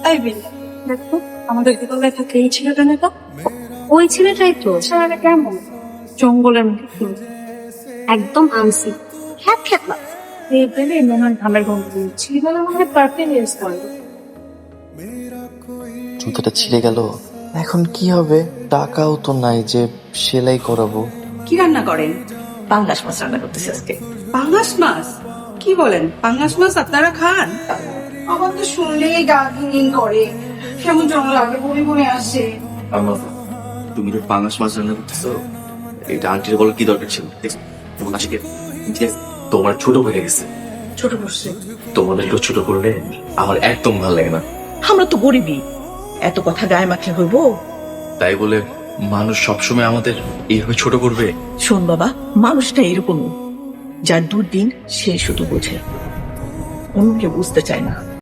এই বিল, দেখো আমাদের বিদ্যালয়ে থাকে এই ছেলেটা না, ওই ছেলেটাই তো। ছেলেটা কেমন? জঙ্গলের মধ্যে ফুল, একদম আনসি, খ্যাত খ্যাত না। এই পেলে মনে হয় ধানের গন্ধ। ছেলেবেলা মনে হয় পারফেক্ট ইউজ করবে। জুতাটা ছিঁড়ে গেল, এখন কি হবে? টাকাও তো নাই যে সেলাই করাবো। কি রান্না করেন? পাঙ্গাস মাছ রান্না করতেছি আজকে। পাঙ্গাস মাছ? কি বলেন, পাঙ্গাস মাছ আপনারা খান? আমার তো শুনলেই গা ঘিন করে, কেমন যেন লাগে, বমি বমি আসে। তুমি তো পাঙ্গাস মাছ রান্না করতেছো, এটা আন্টির বলার কি দরকার ছিল? তোমার আজকে তোমার ছোট হয়ে গেছে। ছোট করছে, তোমাদেরকে ছোট করলে আমার একদম ভালো লাগে না। আমরা তো গরিবই, এত কথা গায়ে মাখলে হইব? তাই বলে মানুষ সবসময় আমাদের এইভাবে ছোট করবে? শোন বাবা, মানুষটা এরকম, যার দুর্দিন সে শুধু বোঝে, অন্যকে বুঝতে চায় না।